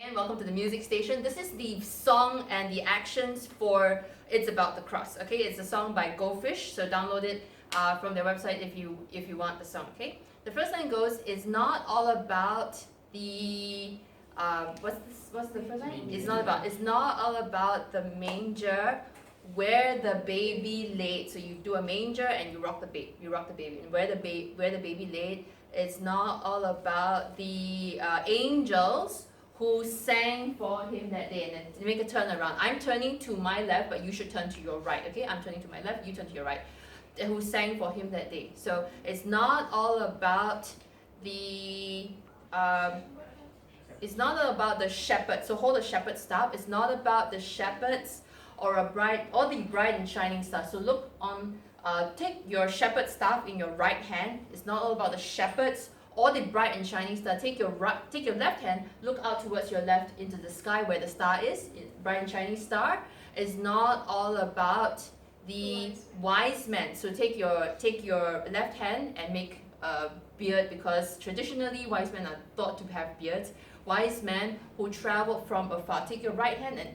And welcome to the music station. This is the song and the actions for It's About the Cross. Okay, it's a song by Goldfish, so download it from their website if you want the song. Okay, the first line goes, it's not all about the what's the first line? It's not all about the manger where the baby laid. So you do a manger and you rock the baby, and where the baby laid. It's not all about the angels who sang for him that day. And then make a turn around. I'm turning to my left, but you should turn to your right. Okay, I'm turning to my left, you turn to your right. Who sang for him that day. So it's not all about the shepherd. So hold the shepherd staff. It's not about the shepherds or the bright and shining star. So look on. Take your shepherd staff in your right hand. It's not all about the shepherds or the bright and shining star. Take your left hand, look out towards your left into the sky where the star is, bright and shining star. It's not all about the wise men. So take your left hand and make a beard, because traditionally wise men are thought to have beards. Wise men who traveled from afar. Take your right hand and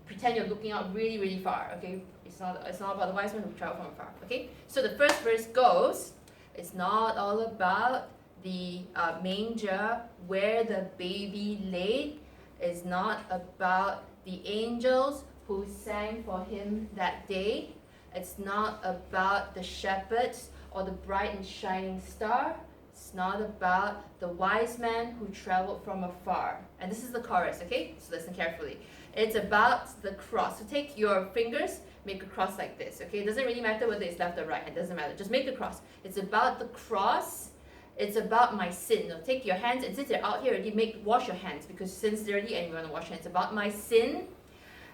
pretend you're looking out really, really far. Okay, it's not about the wise men who traveled from afar. Okay, so the first verse goes, it's not all about the manger where the baby laid. Is not about the angels who sang for him that day. It's not about the shepherds or the bright and shining star. It's not about the wise man who traveled from afar. And this is the chorus, okay? So listen carefully. It's about the cross. So take your fingers, make a cross like this, okay? It doesn't really matter whether it's left or right. It doesn't matter. Just make the cross. It's about the cross. It's about my sin. Now take your hands, and since they're out here already, wash your hands, because sin's dirty and you want to wash your hands. It's about my sin.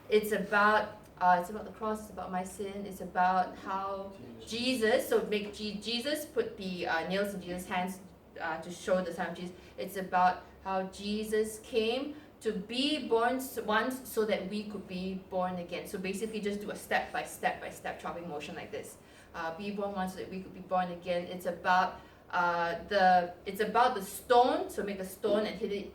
It's about the cross. It's about my sin. It's about how Jesus. So make Jesus, put the nails in Jesus' hands to show the sign of Jesus. It's about how Jesus came to be born once so that we could be born again. So basically, just do a step by step chopping motion like this. Be born once so that we could be born again. It's about the stone. So make a stone and hit it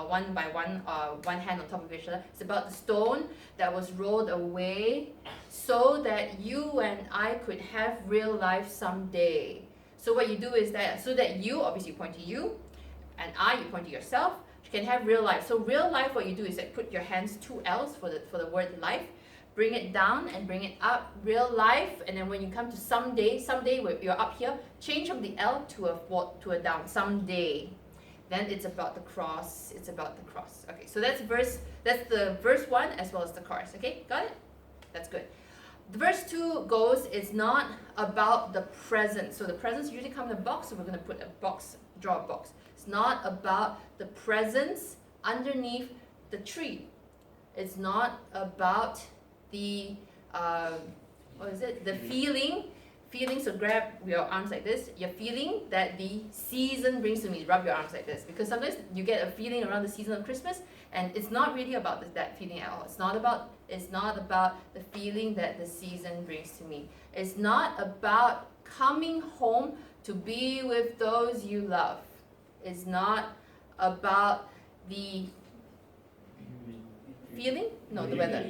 one by one, one hand on top of each other. It's about the stone that was rolled away so that you and I could have real life someday. So what you do is that, so that you, obviously you point to you, and you point to yourself, you can have real life. So real life, what you do is that put your hands, 2 L's for the word life, bring it down and bring it up, real life. And then when you come to someday where you're up here, change from the L to a down, someday. Then it's about the cross. It's about the cross. Okay, so that's the verse 1 as well as the chorus. Okay, got it? That's good. The verse 2 goes, it's not about the present. So the presents usually come in a box, so we're going to draw a box. It's not about the presents underneath the tree. It's not about the the feeling. So grab your arms like this. You're feeling that the season brings to me. Rub your arms like this, because sometimes you get a feeling around the season of Christmas, and it's not really about that feeling at all. It's not about the feeling that the season brings to me. It's not about coming home to be with those you love. It's not about the feeling. No, the weather.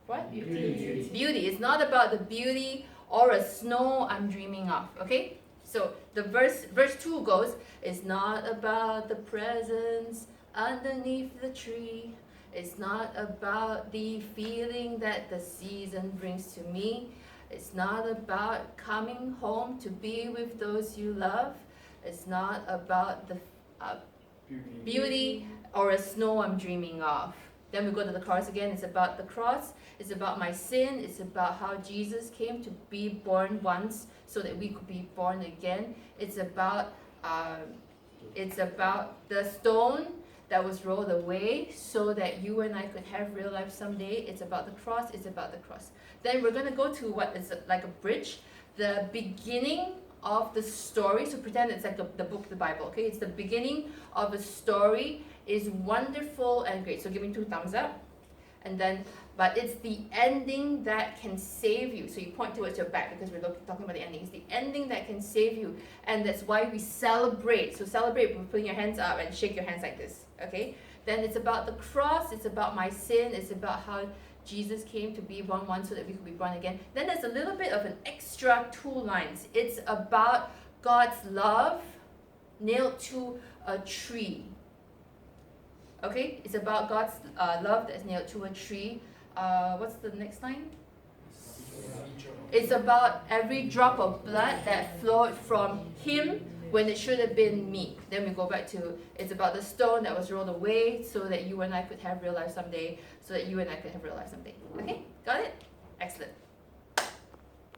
What? Beauty. It's not about the beauty or a snow I'm dreaming of. Okay? So the verse 2 goes, it's not about the presents underneath the tree. It's not about the feeling that the season brings to me. It's not about coming home to be with those you love. It's not about the beauty or a snow I'm dreaming of. Then we go to the chorus again. It's about the cross. It's about my sin. It's about how Jesus came to be born once so that we could be born again. It's about the stone that was rolled away so that you and I could have real life someday. It's about the cross. It's about the cross. Then we're going to go to what is like a bridge, the beginning of the story. So pretend it's like the book, the Bible. Okay, it's the beginning of a story. Is wonderful and great. So give me 2 thumbs up. And then, but it's the ending that can save you. So you point towards your back, because we're talking about the ending. It's the ending that can save you. And that's why we celebrate. So celebrate by putting your hands up and shake your hands like this. Okay? Then it's about the cross, it's about my sin, it's about how Jesus came to be one so that we could be born again. Then there's a little bit of an extra 2 lines. It's about God's love nailed to a tree. Okay, it's about God's love that's nailed to a tree. What's the next line? It's about every drop of blood that flowed from Him when it should have been me. Then we go back to, it's about the stone that was rolled away so that you and I could have real life someday, so that you and I could have real life someday. Okay, got it? Excellent.